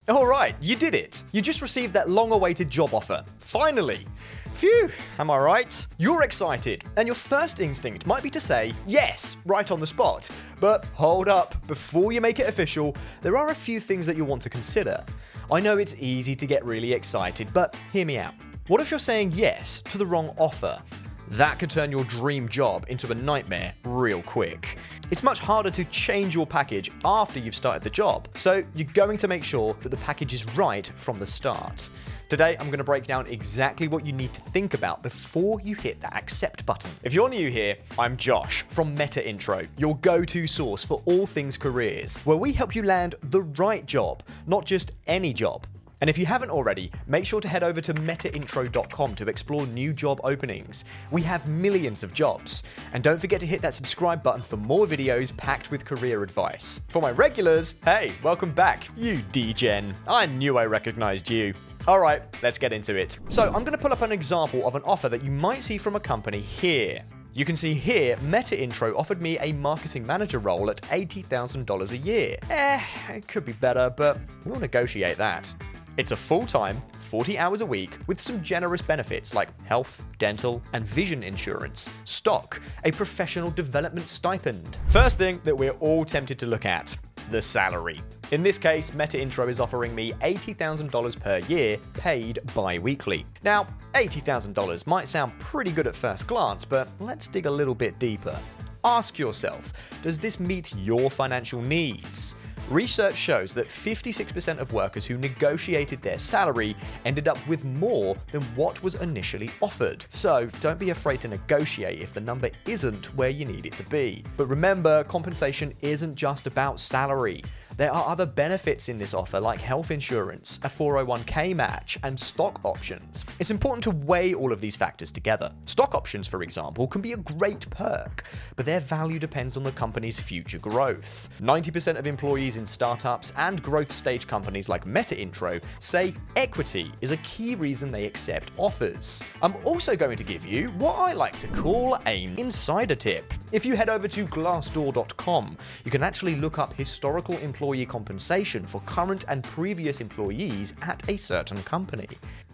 Alright, you did it. You just received that long-awaited job offer. Finally. Phew, am I right? You're excited, and your first instinct might be to say yes, right on the spot. But hold up, before you make it official, there are a few things that you'll want to consider. I know it's easy to get really excited, but hear me out. What if you're saying yes to the wrong offer? That could turn your dream job into a nightmare real quick. It's much harder to change your package after you've started the job, so you're going to make sure that the package is right from the start. Today, I'm going to break down exactly what you need to think about before you hit that accept button. If you're new here, I'm Josh from Metaintro, your go-to source for all things careers, where we help you land the right job, not just any job. And if you haven't already, make sure to head over to metaintro.com to explore new job openings. We have millions of jobs. And don't forget to hit that subscribe button for more videos packed with career advice. For my regulars, hey, welcome back, you D-Gen. I knew I recognized you. Alright, let's get into it. So I'm going to pull up an example of an offer that you might see from a company here. You can see here, Metaintro offered me a marketing manager role at $80,000 a year. It could be better, but we'll negotiate that. It's a full-time, 40 hours a week with some generous benefits like health, dental, and vision insurance, stock, a professional development stipend. First thing that we're all tempted to look at, the salary. In this case, Metaintro is offering me $80,000 per year, paid bi-weekly. Now, $80,000 might sound pretty good at first glance, but let's dig a little bit deeper. Ask yourself, does this meet your financial needs? Research shows that 56% of workers who negotiated their salary ended up with more than what was initially offered. So don't be afraid to negotiate if the number isn't where you need it to be. But remember, compensation isn't just about salary. There are other benefits in this offer like health insurance, a 401k match, and stock options. It's important to weigh all of these factors together. Stock options, for example, can be a great perk, but their value depends on the company's future growth. 90% of employees in startups and growth stage companies like Metaintro say equity is a key reason they accept offers. I'm also going to give you what I like to call an insider tip. If you head over to Glassdoor.com, you can actually look up historical employee compensation for current and previous employees at a certain company.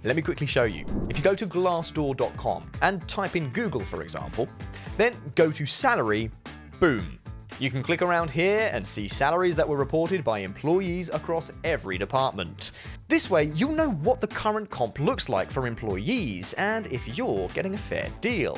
Let me quickly show you. If you go to Glassdoor.com and type in Google, for example, then go to salary, boom. You can click around here and see salaries that were reported by employees across every department. This way, you'll know what the current comp looks like for employees and if you're getting a fair deal.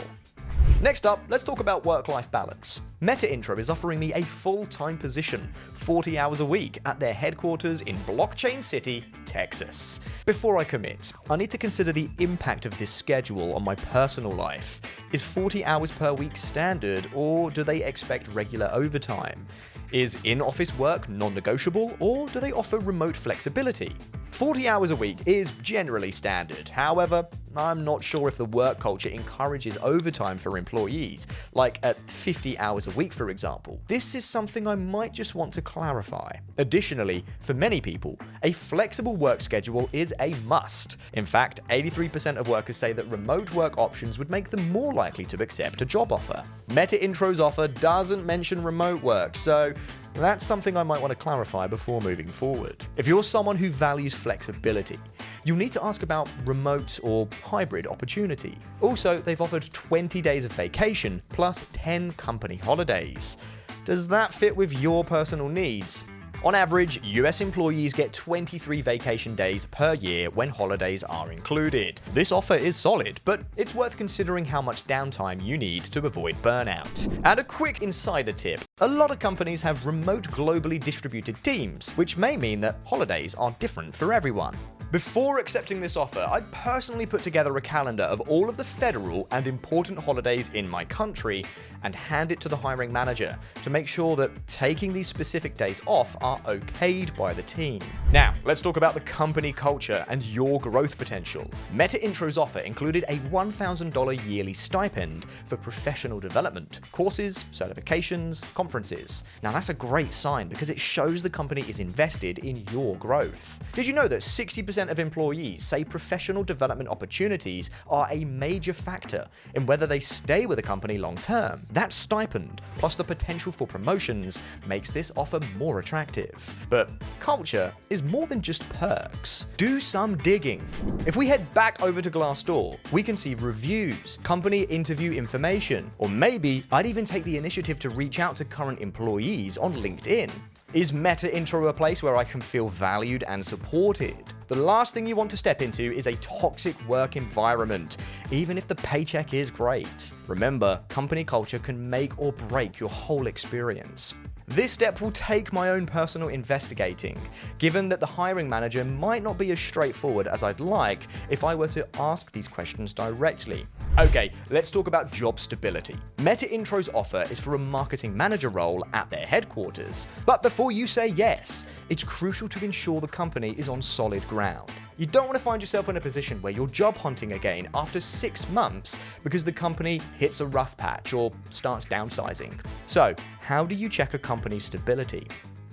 Next up, let's talk about work-life balance. Metaintro is offering me a full-time position, 40 hours a week, at their headquarters in Blockchain City, Texas. Before I commit, I need to consider the impact of this schedule on my personal life. Is 40 hours per week standard, or do they expect regular overtime? Is in-office work non-negotiable, or do they offer remote flexibility? 40 hours a week is generally standard. However, I'm not sure if the work culture encourages overtime for employees, like at 50 hours a week, for example. This is something I might just want to clarify. Additionally, for many people, a flexible work schedule is a must. In fact, 83% of workers say that remote work options would make them more likely to accept a job offer. Metaintro's offer doesn't mention remote work, so that's something I might want to clarify before moving forward. If you're someone who values flexibility, you'll need to ask about remote or hybrid opportunity. Also, they've offered 20 days of vacation plus 10 company holidays. Does that fit with your personal needs? On average, US employees get 23 vacation days per year when holidays are included. This offer is solid, but it's worth considering how much downtime you need to avoid burnout. And a quick insider tip. A lot of companies have remote globally distributed teams, which may mean that holidays are different for everyone. Before accepting this offer, I'd personally put together a calendar of all of the federal and important holidays in my country and hand it to the hiring manager to make sure that taking these specific days off are okayed by the team. Now, let's talk about the company culture and your growth potential. Metaintro's offer included a $1,000 yearly stipend for professional development, courses, certifications, conferences. Now that's a great sign because it shows the company is invested in your growth. Did you know that 60% 30% of employees say professional development opportunities are a major factor in whether they stay with a company long term. That stipend, plus the potential for promotions, makes this offer more attractive. But culture is more than just perks. Do some digging. If we head back over to Glassdoor, we can see reviews, company interview information, or maybe I'd even take the initiative to reach out to current employees on LinkedIn. Is Metaintro a place where I can feel valued and supported? The last thing you want to step into is a toxic work environment, even if the paycheck is great. Remember, company culture can make or break your whole experience. This step will take my own personal investigating, given that the hiring manager might not be as straightforward as I'd like if I were to ask these questions directly. Okay, let's talk about job stability. Metaintro's offer is for a marketing manager role at their headquarters. But before you say yes, it's crucial to ensure the company is on solid ground. You don't want to find yourself in a position where you're job hunting again after 6 months because the company hits a rough patch or starts downsizing. So, how do you check a company's stability?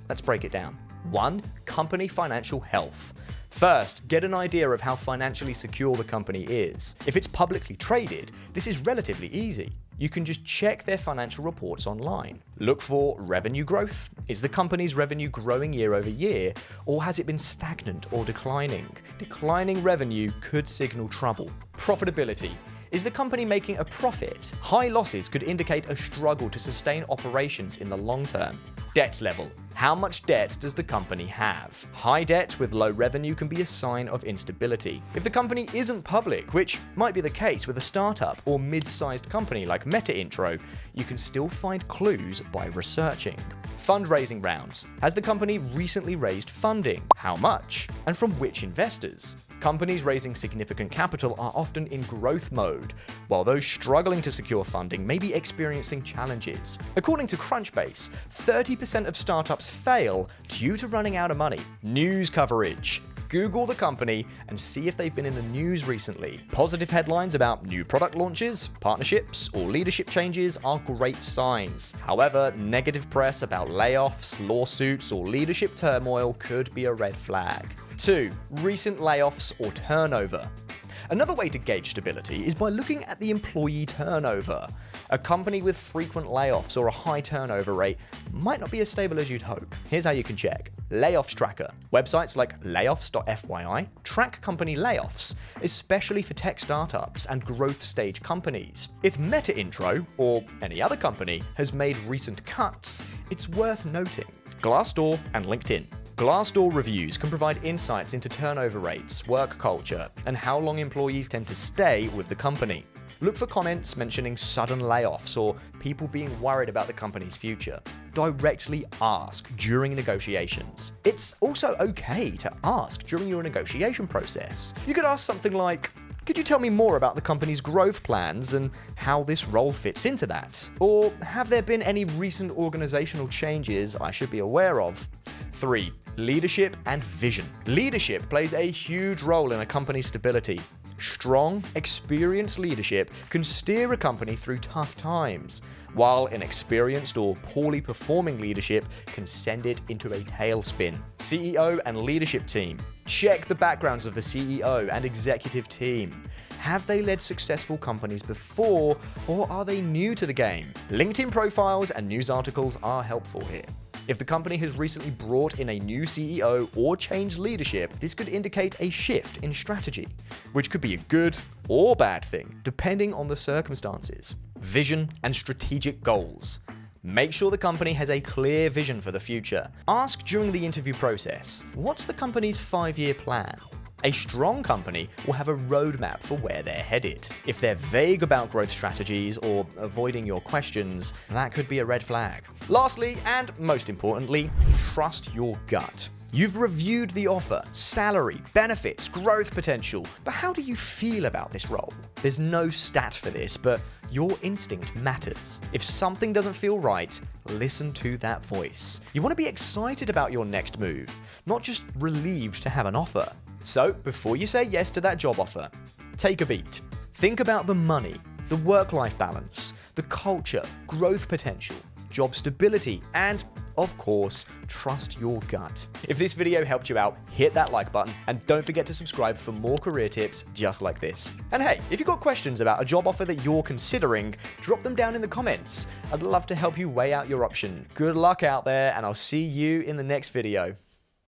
Let's break it down. 1. Company financial health. First, get an idea of how financially secure the company is. If it's publicly traded, this is relatively easy. You can just check their financial reports online. Look for revenue growth. Is the company's revenue growing year over year, or has it been stagnant or declining? Declining revenue could signal trouble. Profitability. Is the company making a profit? High losses could indicate a struggle to sustain operations in the long term. Debt level. How much debt does the company have? High debt with low revenue can be a sign of instability. If the company isn't public, which might be the case with a startup or mid-sized company like Metaintro, you can still find clues by researching. Fundraising rounds. Has the company recently raised funding? How much? And from which investors? Companies raising significant capital are often in growth mode, while those struggling to secure funding may be experiencing challenges. According to Crunchbase, 30% of startups fail due to running out of money. News coverage. Google the company and see if they've been in the news recently. Positive headlines about new product launches, partnerships, or leadership changes are great signs. However, negative press about layoffs, lawsuits, or leadership turmoil could be a red flag. 2. Recent layoffs or turnover. Another way to gauge stability is by looking at the employee turnover. A company with frequent layoffs or a high turnover rate might not be as stable as you'd hope. Here's how you can check. Layoffs tracker. Websites like layoffs.fyi track company layoffs, especially for tech startups and growth stage companies. If Metaintro, or any other company, has made recent cuts, it's worth noting. Glassdoor and LinkedIn. Glassdoor reviews can provide insights into turnover rates, work culture, and how long employees tend to stay with the company. Look for comments mentioning sudden layoffs or people being worried about the company's future. Directly ask during negotiations. It's also okay to ask during your negotiation process. You could ask something like, could you tell me more about the company's growth plans and how this role fits into that? Or have there been any recent organizational changes I should be aware of? 3. Leadership and vision. Leadership plays a huge role in a company's stability. Strong, experienced leadership can steer a company through tough times, while inexperienced or poorly performing leadership can send it into a tailspin. CEO and leadership team. Check the backgrounds of the CEO and executive team. Have they led successful companies before, or are they new to the game? LinkedIn profiles and news articles are helpful here. If the company has recently brought in a new CEO or changed leadership, this could indicate a shift in strategy, which could be a good or bad thing, depending on the circumstances. Vision and strategic goals. Make sure the company has a clear vision for the future. Ask during the interview process, what's the company's 5-year plan? A strong company will have a roadmap for where they're headed. If they're vague about growth strategies or avoiding your questions, that could be a red flag. Lastly, and most importantly, trust your gut. You've reviewed the offer, salary, benefits, growth potential, but how do you feel about this role? There's no stat for this, but your instinct matters. If something doesn't feel right, listen to that voice. You want to be excited about your next move, not just relieved to have an offer. So, before you say yes to that job offer, take a beat. Think about the money, the work-life balance, the culture, growth potential, job stability, and of course, trust your gut. If this video helped you out, hit that like button and don't forget to subscribe for more career tips just like this. And hey, if you've got questions about a job offer that you're considering, drop them down in the comments. I'd love to help you weigh out your option. Good luck out there, and I'll see you in the next video.